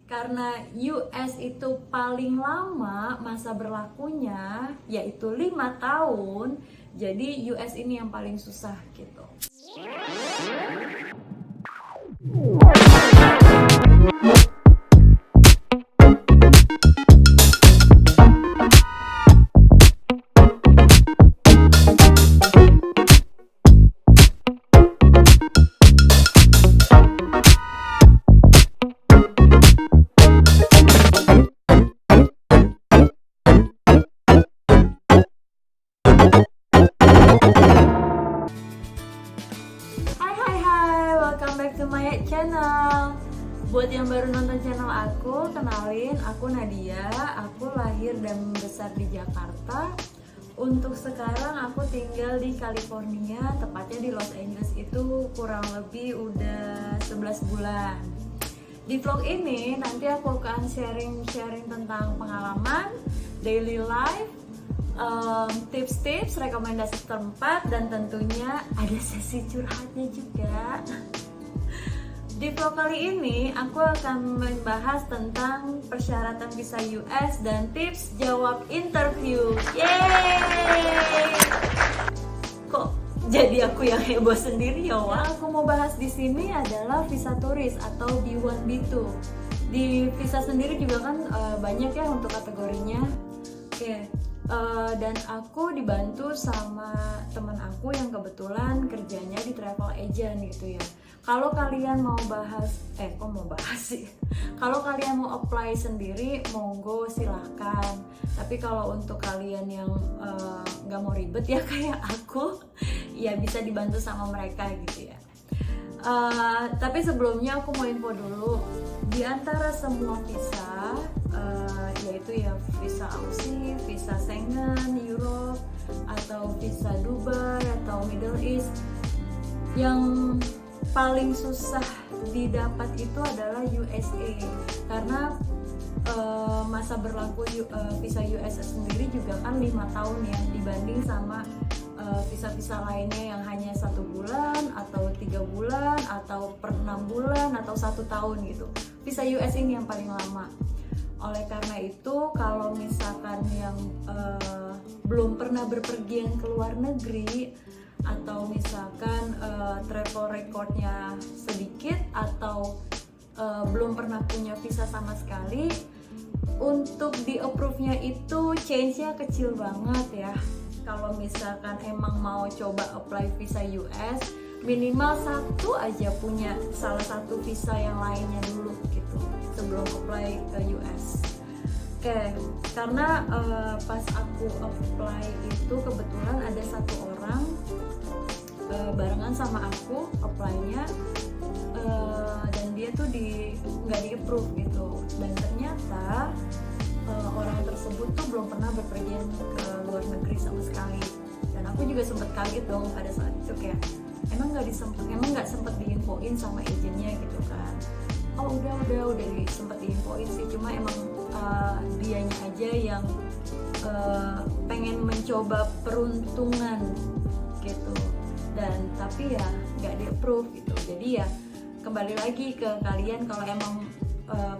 Karena US itu paling lama masa berlakunya, yaitu 5 tahun, jadi US ini yang paling susah gitu. Hai, welcome back to my channel. Buat yang baru nonton channel aku, kenalin, aku Nadia. Aku lahir dan besar di Jakarta. Untuk sekarang aku tinggal di California, tepatnya di Los Angeles itu kurang lebih udah 11 bulan. Di vlog ini nanti aku akan sharing tentang pengalaman, daily life, tips-tips, rekomendasi tempat, dan tentunya ada sesi curhatnya juga. Di vlog kali ini aku akan membahas tentang persyaratan visa US dan tips jawab interview. Yeay! Kok jadi aku yang heboh sendiri ya, Wak? Yang aku mau bahas di sini adalah visa turis atau B1 B2. Di visa sendiri juga kan banyak ya untuk kategorinya. Oke. Dan aku dibantu sama teman aku yang kebetulan kerjanya di travel agent gitu ya. Kalau kalian mau bahas, Kalau kalian mau apply sendiri, monggo silahkan. Tapi kalau untuk kalian yang nggak mau ribet ya kayak aku, ya bisa dibantu sama mereka gitu ya. Tapi sebelumnya aku mau info dulu, di antara semua visa, yaitu ya visa Aussie, visa Schengen, Europe, atau visa Dubai atau Middle East, yang paling susah didapat itu adalah USA, karena masa berlaku visa US sendiri juga kan 5 tahun ya, dibanding sama visa-visa lainnya yang hanya 1 bulan atau 3 bulan atau per 6 bulan atau 1 tahun gitu. Visa US ini yang paling lama. Oleh karena itu, kalau misalkan yang belum pernah berpergian ke luar negeri, atau misalkan travel recordnya sedikit, atau belum pernah punya visa sama sekali, untuk di approve-nya itu change-nya kecil banget ya. Kalau misalkan emang mau coba apply visa US, minimal satu aja punya salah satu visa yang lainnya dulu gitu sebelum apply ke US. Oke, karena pas aku apply itu kebetulan ada satu orang barengan sama aku apply-nya, dan dia tuh nggak di approve gitu, dan ternyata orang tersebut tuh belum pernah berpergian ke luar negeri sama sekali. Dan aku juga sempet kaget dong pada saat itu, kayak emang nggak sempet diinfoin sama agennya gitu kan. Oh udah sempet diinfoin sih, cuma emang dianya aja yang pengen mencoba peruntungan gitu, dan tapi ya nggak di approve gitu. Jadi ya kembali lagi ke kalian, kalau emang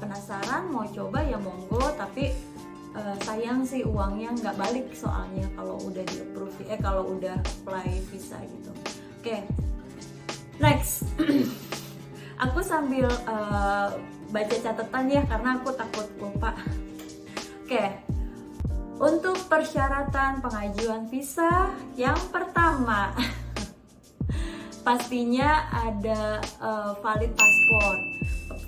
penasaran mau coba ya monggo, tapi sayang sih uangnya nggak balik soalnya kalau udah di approve, kalau udah apply visa gitu. Oke, next. Aku sambil baca catatan ya, karena aku takut lupa. Oke, untuk persyaratan pengajuan visa yang pertama, pastinya ada valid paspor.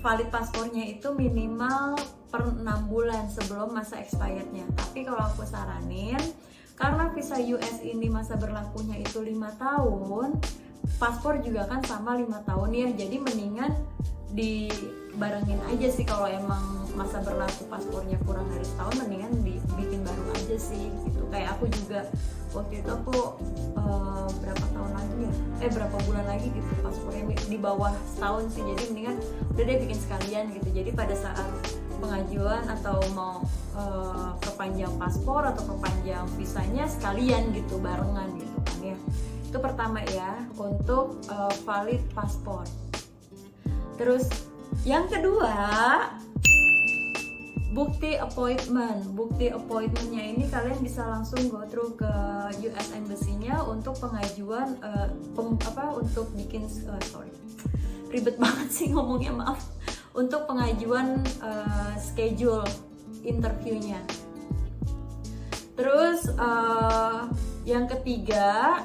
Valid paspornya itu minimal per 6 bulan sebelum masa expirednya. Tapi kalau aku saranin, karena visa US ini masa berlakunya itu 5 tahun, paspor juga kan sama 5 tahun ya, jadi mendingan dibarengin aja sih. Kalau emang masa berlaku paspornya kurang dari setahun, mendingan dibikin baru aja sih gitu. Kayak aku juga waktu itu aku berapa bulan lagi gitu paspornya di bawah setahun sih, jadi mendingan udah deh bikin sekalian gitu. Jadi pada saat pengajuan atau mau perpanjang paspor atau perpanjang visanya sekalian gitu, barengan gitu kan ya. Itu pertama ya, untuk valid paspor. Terus yang kedua, Bukti appointmentnya ini kalian bisa langsung go through ke US Embassy-nya untuk pengajuan untuk bikin ribet banget sih ngomongnya, maaf, untuk pengajuan schedule interviewnya. Terus yang ketiga,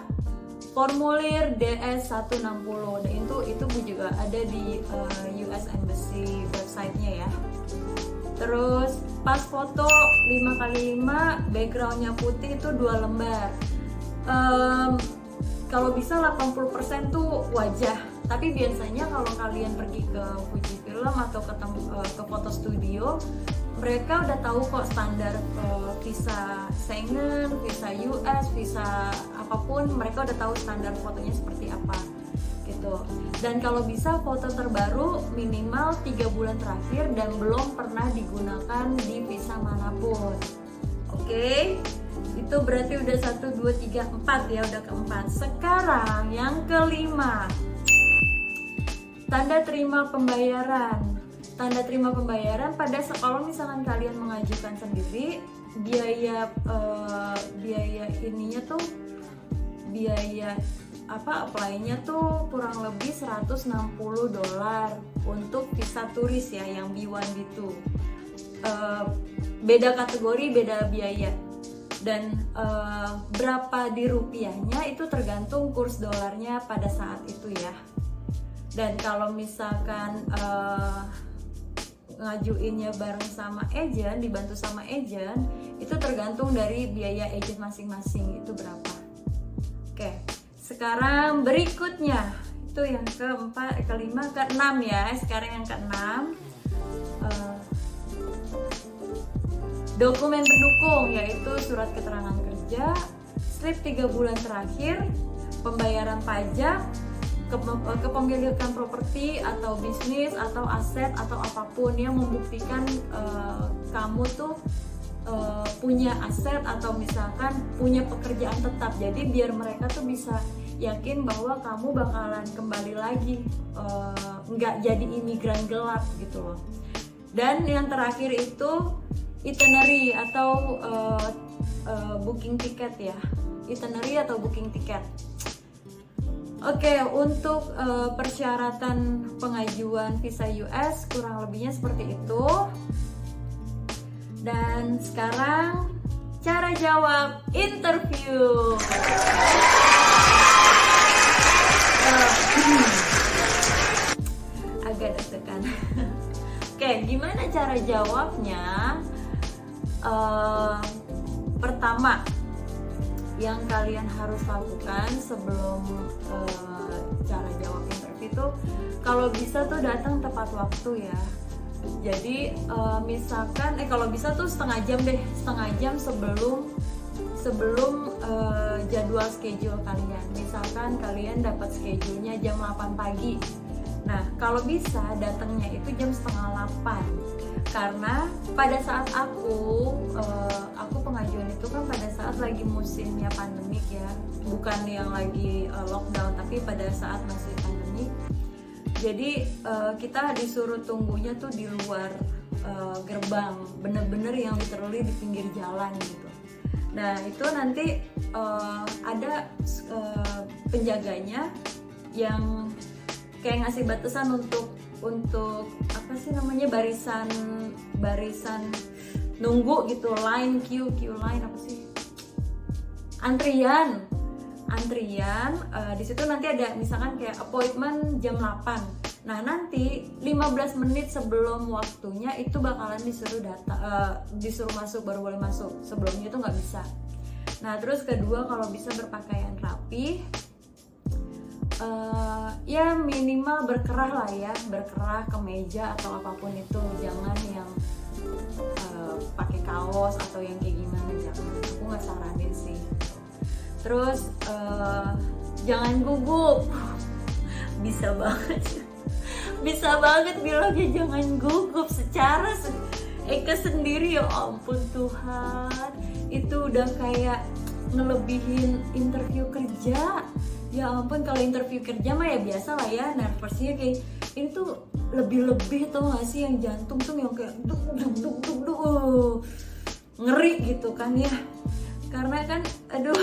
formulir DS-160. Dan itu juga ada di US Embassy website-nya ya. Terus pas foto 5x5, background-nya putih itu 2 lembar. Kalau bisa 80% tuh wajah. Tapi biasanya kalau kalian pergi ke Fujifilm atau ke foto studio, mereka udah tahu kok standar visa Schengen, visa US, visa apapun, mereka udah tahu standar fotonya seperti apa gitu. Dan kalau bisa foto terbaru minimal 3 bulan terakhir dan belum pernah digunakan di visa manapun. Oke, itu berarti udah 1, 2, 3, 4 ya, udah keempat. Sekarang yang kelima, tanda terima pembayaran. Tanda terima pembayaran kalau misalkan kalian mengajukan sendiri, biaya apply-nya tuh kurang lebih $160 untuk visa turis ya, yang B1 B2. Beda kategori, beda biaya. Dan berapa di rupiahnya itu tergantung kurs dolarnya pada saat itu ya. Dan kalau misalkan ngajuinnya bareng sama agent, dibantu sama agent, itu tergantung dari biaya agent masing-masing itu berapa. Oke, sekarang berikutnya itu yang keempat, kelima, keenam ya. Sekarang yang keenam, dokumen pendukung, yaitu surat keterangan kerja, slip 3 bulan terakhir, pembayaran pajak, kepemilikan properti atau bisnis atau aset atau apapun yang membuktikan kamu tuh punya aset atau misalkan punya pekerjaan tetap. Jadi biar mereka tuh bisa yakin bahwa kamu bakalan kembali lagi, nggak jadi imigran gelap gitu loh. Dan yang terakhir itu itinerary atau booking tiket ya, itinerary atau booking tiket. Oke, untuk persyaratan pengajuan visa US kurang lebihnya seperti itu. Dan sekarang cara jawab interview. Agak deg-degan. Oke, gimana cara jawabnya? Pertama, yang kalian harus lakukan sebelum cara jawab interview itu, kalau bisa tuh datang tepat waktu ya. Jadi misalkan kalau bisa tuh setengah jam sebelum jadwal schedule kalian. Misalkan kalian dapat schedule-nya jam 8 pagi. Nah, kalau bisa datangnya itu jam setengah 8. Karena pada saat aku pengajuan itu kan pada saat lagi musimnya pandemik ya, bukan yang lagi lockdown, tapi pada saat masih pandemik. Jadi kita disuruh tunggunya tuh di luar gerbang, bener-bener yang literally di pinggir jalan gitu. Nah itu nanti ada penjaganya yang kayak ngasih batasan untuk apa sih namanya, barisan nunggu gitu, line queue line apa sih, antrian. Di situ nanti ada misalkan kayak appointment jam 8. Nah nanti 15 menit sebelum waktunya itu bakalan disuruh masuk, baru boleh masuk. Sebelumnya itu nggak bisa. Nah terus kedua, kalau bisa berpakaian rapi. Ya minimal berkerah lah ya, berkerah, kemeja atau apapun itu, jangan yang pakai kaos atau yang kayak gimana, jangan. Aku nggak saranin sih. Terus jangan gugup. Bisa banget bilangnya jangan gugup. Secara Eka sendiri, ya ampun Tuhan, itu udah kayak ngelebihin interview kerja. Ya ampun, kalau interview kerja mah ya biasa lah ya, nervousnya kayak ini tuh lebih-lebih tuh nggak sih, yang jantung tuh yang kayak duk duk duk duk duk, ngeri gitu kan ya, karena kan aduh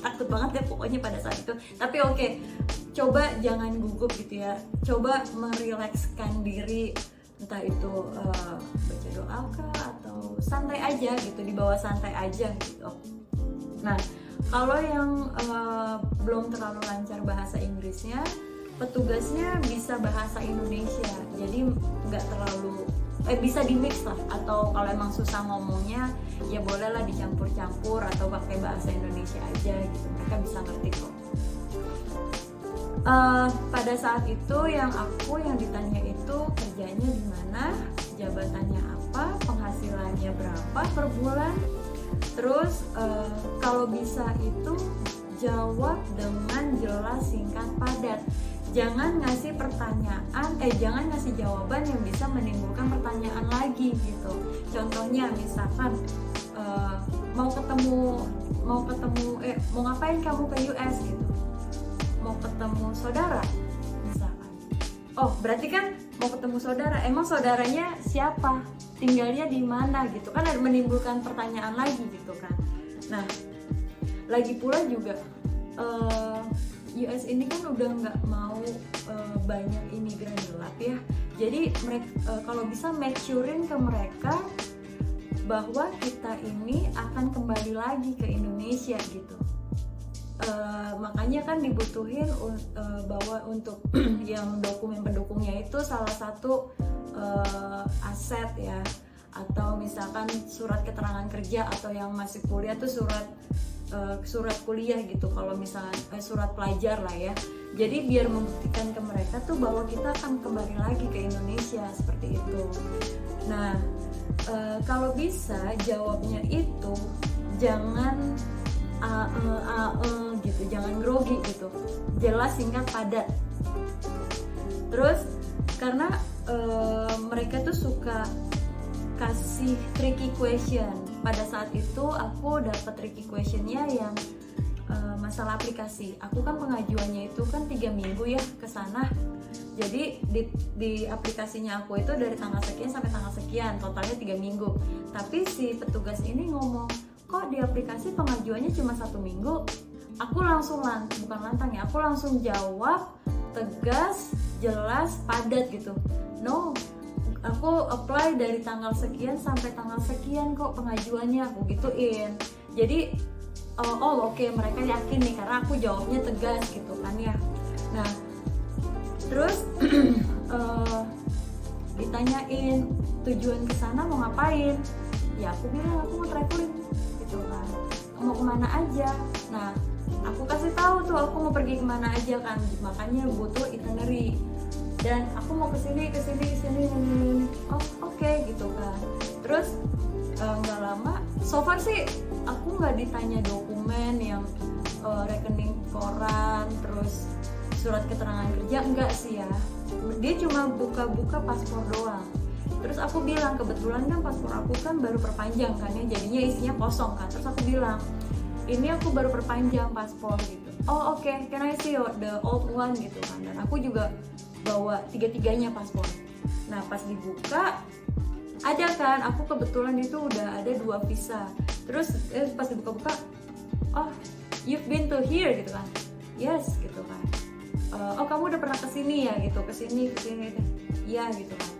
takut banget ya pokoknya pada saat itu. Tapi oke, coba jangan gugup gitu ya, coba merilekskan diri, entah itu baca doa kah atau santai aja gitu, dibawa santai aja gitu. Nah, kalau yang belum terlalu lancar bahasa Inggrisnya, petugasnya bisa bahasa Indonesia, jadi nggak terlalu bisa di mix lah, atau kalau emang susah ngomongnya ya bolehlah dicampur-campur atau pakai bahasa Indonesia aja gitu, mereka bisa ngerti kok. Pada saat itu yang ditanya itu kerjanya di mana, jabatannya apa, penghasilannya berapa per bulan, terus kalau bisa itu jawab dengan jelas, singkat, padat. Jangan ngasih jangan ngasih jawaban yang bisa menimbulkan pertanyaan lagi gitu. Contohnya misalkan mau ngapain kamu ke US gitu, mau ketemu saudara misalkan. Oh berarti kan mau ketemu saudara, emang saudaranya siapa, tinggalnya di mana gitu kan, ada menimbulkan pertanyaan lagi gitu kan. Nah lagi pula juga US ini kan udah nggak mau banyak imigran gelap ya, jadi mereka kalau bisa make surein ke mereka bahwa kita ini akan kembali lagi ke Indonesia gitu. Makanya kan dibutuhin bahwa untuk yang dokumen pendukungnya itu salah satu aset ya, atau misalkan surat keterangan kerja, atau yang masih kuliah tuh surat kuliah gitu, kalau misalnya surat pelajar lah ya. Jadi biar membuktikan ke mereka tuh bahwa kita akan kembali lagi ke Indonesia seperti itu. Nah kalau bisa jawabnya itu jangan gitu, jangan grogi gitu, jelas, singkat, padat. Terus karena mereka tuh suka kasih tricky question. Pada saat itu aku dapat tricky questionnya yang masalah aplikasi. Aku kan pengajuannya itu kan 3 minggu ya ke sana. Jadi di aplikasinya aku itu dari tanggal sekian sampai tanggal sekian, totalnya 3 minggu. Tapi si petugas ini ngomong, kok di aplikasi pengajuannya cuma 1 minggu. Aku langsung bukan lantang ya, aku langsung jawab tegas, jelas, padat gitu. No, aku apply dari tanggal sekian sampai tanggal sekian kok pengajuannya, aku gituin. Jadi oke, mereka yakin nih karena aku jawabnya tegas gitu kan ya. Nah terus ditanyain tujuan ke sana mau ngapain, ya aku bilang aku mau traveling gitu kan, mau kemana aja. Nah aku kasih tahu tuh aku mau pergi kemana aja kan, makanya butuh itinerary, dan aku mau kesini. Oh oke gitu kan. Terus nggak lama, so far sih aku nggak ditanya dokumen yang rekening koran, terus surat keterangan kerja, enggak sih ya. Dia cuma buka-buka paspor doang. Terus aku bilang, kebetulan kan paspor aku kan baru perpanjang kan ya, jadinya isinya kosong kan. Terus aku bilang, ini aku baru perpanjang paspor gitu. Oh oke, can I see the old one gitu kan. Dan aku juga bawa 3-3-nya paspor. Nah pas dibuka ada kan, aku kebetulan itu udah ada 2 visa. Terus pas dibuka-buka, oh you've been to here gitu kan. Yes gitu kan. Oh kamu udah pernah kesini ya gitu, kesini iya gitu kan.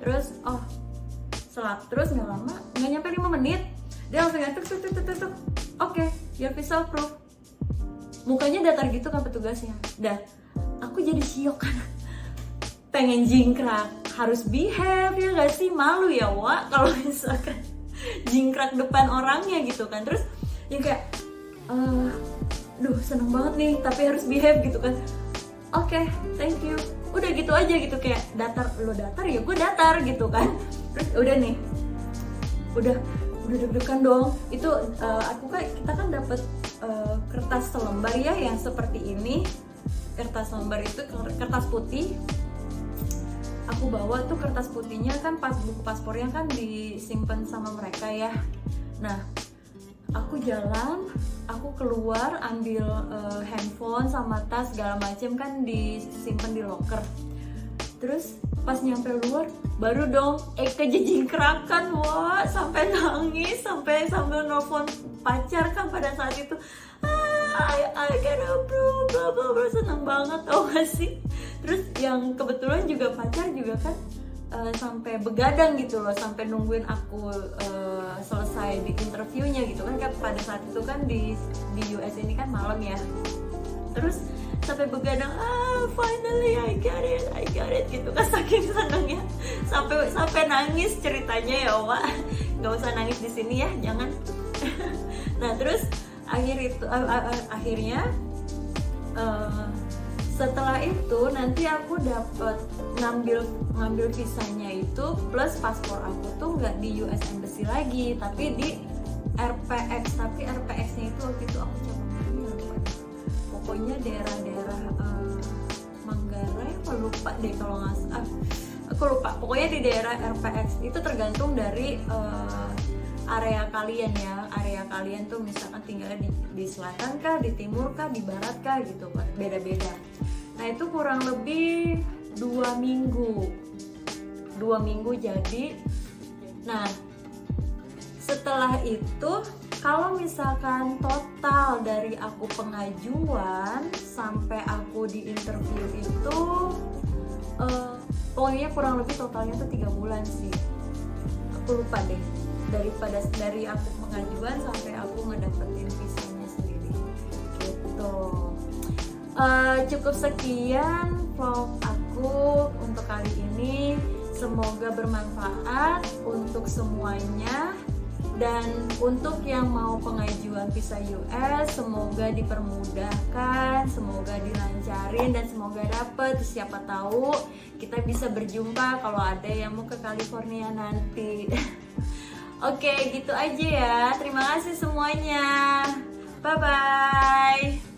Terus terus nggak lama, nggak nyampe 5 menit dia langsung tuk. Oke, your visa approved. Mukanya datar gitu kan petugasnya. Dah aku jadi syok kan, pengen jingkrak, harus behave ya nggak sih, malu ya Wak kalau misalkan jingkrak depan orangnya gitu kan. Terus ya kayak seneng banget nih tapi harus behave gitu kan. Oke, thank you. Udah gitu aja gitu, kayak datar, lo datar ya gue datar gitu kan. Terus udah nih, udah deg-degan dong. Itu kita kan dapat kertas selembar ya yang seperti ini. Kertas lembar itu kertas putih. Aku bawa tuh kertas putihnya kan, pas buku paspornya kan disimpan sama mereka ya. Nah aku jalan, aku keluar ambil handphone sama tas segala macam kan disimpan di locker. Terus Pas nyampe luar baru dong kejingkrakan, wah sampai nangis, sampai sambil nelfon pacar kan pada saat itu. I get a bro, bla bla bla, seneng banget tau gak sih. Terus yang kebetulan juga pacar juga kan sampai begadang gitu loh, sampai nungguin aku selesai di interviewnya gitu kan pada saat itu kan di US ini kan malam ya. Terus sampai begadang, finally I got it gitu kan, saking senengnya sampai nangis ceritanya ya Wak. Nggak usah nangis di sini ya, jangan. Nah terus akhirnya setelah itu nanti aku dapat ngambil visanya itu plus paspor aku tuh nggak di US Embassy lagi tapi di RPX. Tapi RPX-nya itu waktu itu aku coba pokoknya daerah-daerah Manggarai, aku lupa deh kalau nggak aku lupa, pokoknya di daerah RPX itu tergantung dari area kalian ya. Area kalian tuh misalkan tinggalnya di selatan kah, di timur kah, di barat kah gitu, beda-beda. Nah itu kurang lebih 2 minggu jadi. Nah setelah itu kalau misalkan total dari aku pengajuan sampai aku di interview itu pokoknya kurang lebih totalnya tuh 3 bulan sih, aku lupa deh, dari aku pengajuan sampai aku ngedapetin visanya sendiri gitu. Cukup sekian vlog aku untuk kali ini, semoga bermanfaat untuk semuanya. Dan untuk yang mau pengajuan visa US, semoga dipermudahkan, semoga dilancarin, dan semoga dapet. Siapa tahu kita bisa berjumpa kalau ada yang mau ke California nanti. Oke, gitu aja ya. Terima kasih semuanya. Bye-bye.